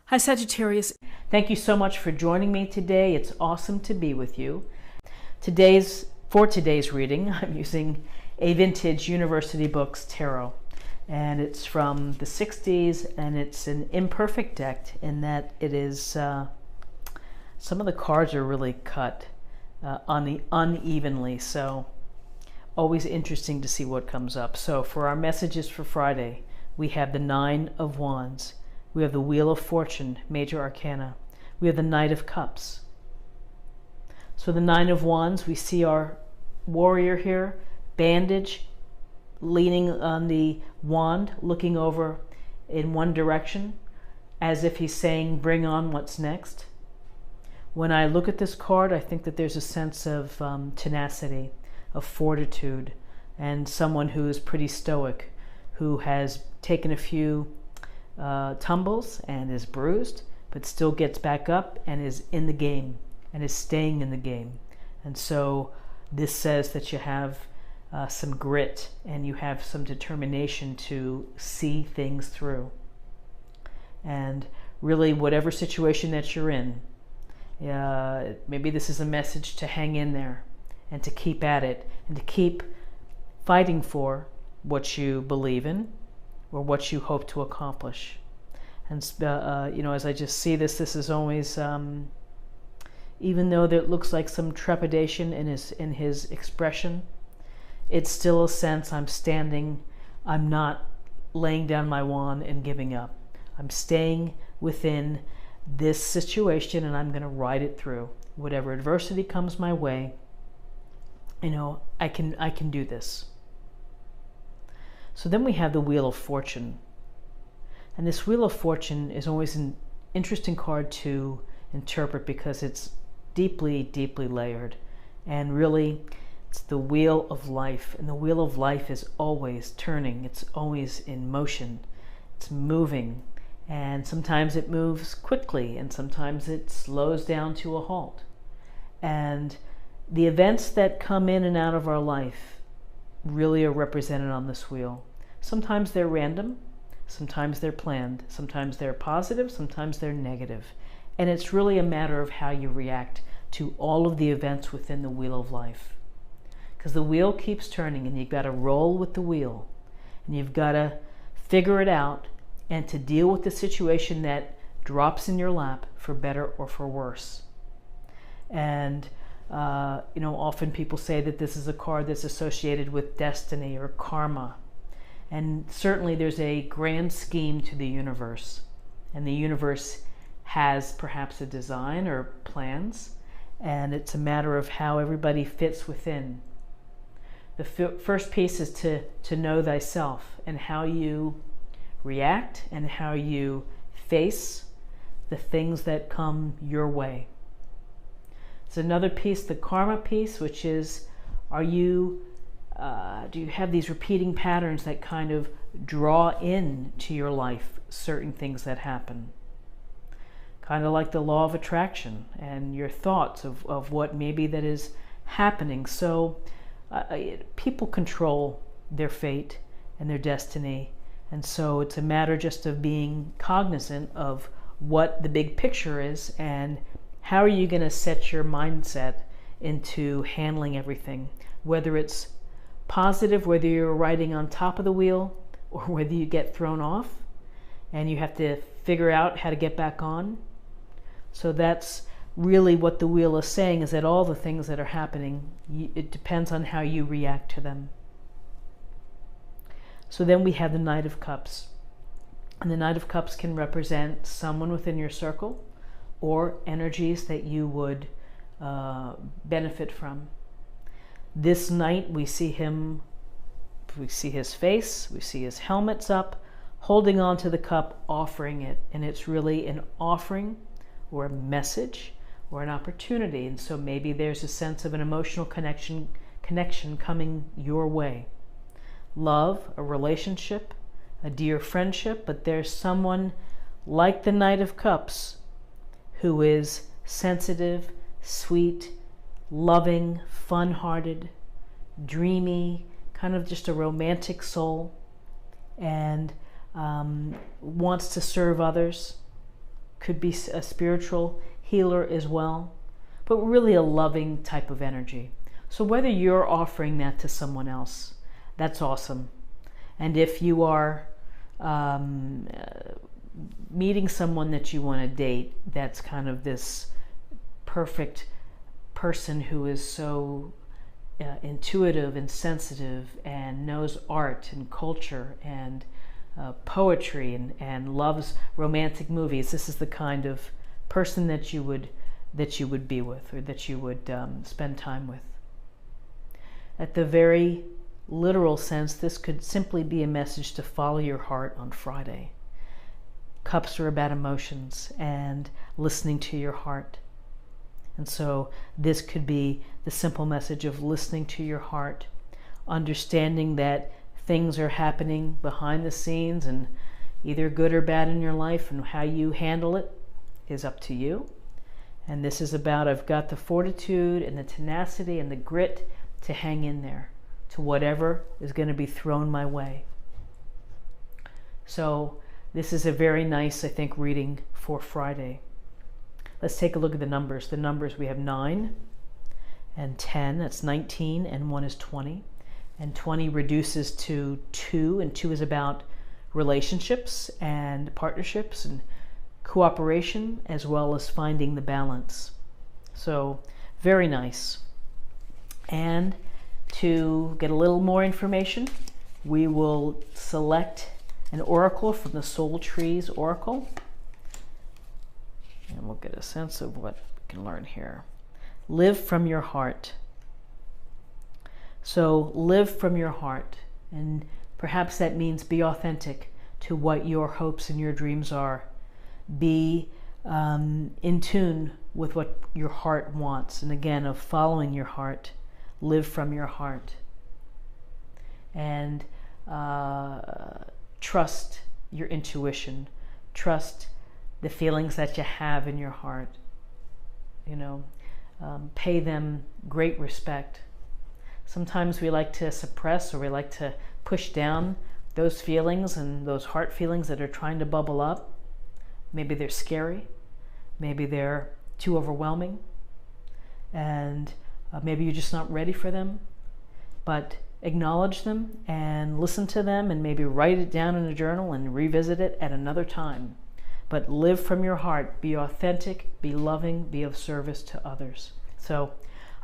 Hi Sagittarius, thank you so much for joining me today. It's awesome to be with you. For today's reading, I'm using a vintage University Books tarot, and it's from the 60s, and it's an imperfect deck in that it is, some of the cards are really cut unevenly, so always interesting to see what comes up. So for our messages for Friday, we have the Nine of Wands. We have the Wheel of Fortune, Major Arcana. We have the Knight of Cups. So the Nine of Wands, we see our warrior here, bandage, leaning on the wand, looking over in one direction, as if he's saying, bring on what's next. When I look at this card, I think that there's a sense of tenacity, of fortitude, and someone who is pretty stoic, who has taken a few tumbles and is bruised, but still gets back up and is in the game and is staying in the game. And so this says that you have some grit and you have some determination to see things through. And really, whatever situation that you're in, maybe this is a message to hang in there and to keep at it and to keep fighting for what you believe in or what you hope to accomplish. And as I just see this is always, even though there looks like some trepidation in his expression, it's still a sense I'm standing. I'm not laying down my wand and giving up. I'm staying within this situation, and I'm going to ride it through. Whatever adversity comes my way, I can do this. So then we have the Wheel of Fortune. And this Wheel of Fortune is always an interesting card to interpret because it's deeply, deeply layered. And really, it's the wheel of life. And the wheel of life is always turning. It's always in motion. It's moving. And sometimes it moves quickly, and sometimes it slows down to a halt. And the events that come in and out of our life really are represented on this wheel. Sometimes they're random, sometimes they're planned, sometimes they're positive, sometimes they're negative. And it's really a matter of how you react to all of the events within the wheel of life. Because the wheel keeps turning, and you've got to roll with the wheel. And you've got to figure it out and to deal with the situation that drops in your lap, for better or for worse. And often people say that this is a card that's associated with destiny or karma. And certainly there's a grand scheme to the universe. And the universe has perhaps a design or plans. And it's a matter of how everybody fits within. The first piece is to know thyself and how you react and how you face the things that come your way. There's another piece, the karma piece, which is, do you have these repeating patterns that kind of draw in to your life certain things that happen? Kind of like the law of attraction and your thoughts of what maybe that is happening. So people control their fate and their destiny. And so it's a matter just of being cognizant of what the big picture is and how are you going to set your mindset into handling everything, whether it's positive, whether you're riding on top of the wheel or whether you get thrown off and you have to figure out how to get back on. So that's really what the wheel is saying, is that all the things that are happening, it depends on how you react to them. So then we have the Knight of Cups. And the Knight of Cups can represent someone within your circle or energies that you would benefit from. This knight, we see his face, we see his helmet's up, holding on to the cup, offering it. And it's really an offering or a message or an opportunity. And so maybe there's a sense of an emotional connection coming your way. Love, a relationship, a dear friendship, but there's someone like the Knight of Cups who is sensitive, sweet, loving, fun-hearted, dreamy, kind of just a romantic soul, and wants to serve others. could be a spiritual healer as well, but really a loving type of energy. So whether you're offering that to someone else, that's awesome. And if you are meeting someone that you want to date, that's kind of this perfect person who is so intuitive and sensitive and knows art and culture and poetry and loves romantic movies, this is the kind of person that you would be with, or that you would spend time with. At the very literal sense, this could simply be a message to follow your heart on Friday. Cups are about emotions and listening to your heart. And so this could be the simple message of listening to your heart, understanding that things are happening behind the scenes and either good or bad in your life, and how you handle it is up to you. And this is about, I've got the fortitude and the tenacity and the grit to hang in there to whatever is going to be thrown my way. So this is a very nice, I think, reading for Friday. Let's take a look at the numbers. The numbers, we have 9 and 10, that's 19, and 1 is 20. And 20 reduces to 2, and 2 is about relationships and partnerships and cooperation, as well as finding the balance. So very nice. And to get a little more information, we will select an oracle from the Soul Trees Oracle, and we'll get a sense of what we can learn here. Live from your heart. So live from your heart, and perhaps that means be authentic to what your hopes and your dreams are. Be in tune with what your heart wants, and again, of following your heart. Live from your heart. And trust your intuition. Trust the feelings that you have in your heart. Pay them great respect. Sometimes we like to suppress, or we like to push down those feelings and those heart feelings that are trying to bubble up. Maybe they're scary. Maybe they're too overwhelming. And maybe you're just not ready for them. But acknowledge them and listen to them, and maybe write it down in a journal and revisit it at another time. But live from your heart. Be authentic, be loving, be of service to others. So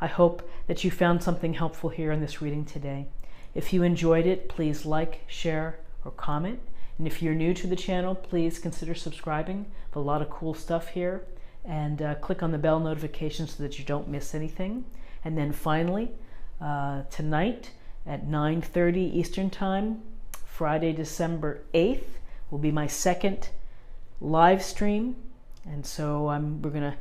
I hope that you found something helpful here in this reading today. If you enjoyed it, please like, share, or comment. And if you're new to the channel, please consider subscribing. A lot of cool stuff here. And click on the bell notification so that you don't miss anything. And then finally, tonight at 9:30 Eastern Time, Friday, December 8th, will be my second live stream. And so we're going to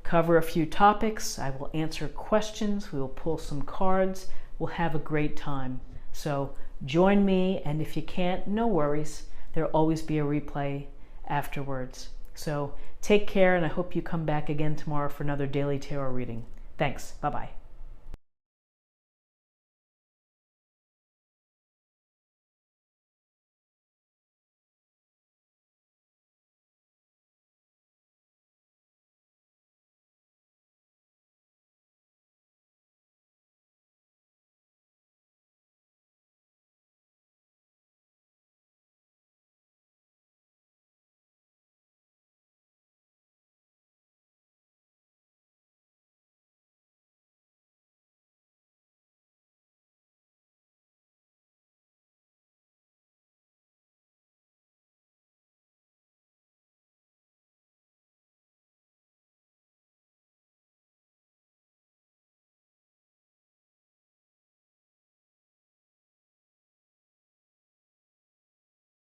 cover a few topics. I will answer questions. We will pull some cards. We'll have a great time. So join me, and if you can't, no worries. There'll always be a replay afterwards. So take care, and I hope you come back again tomorrow for another daily tarot reading. Thanks. Bye-bye.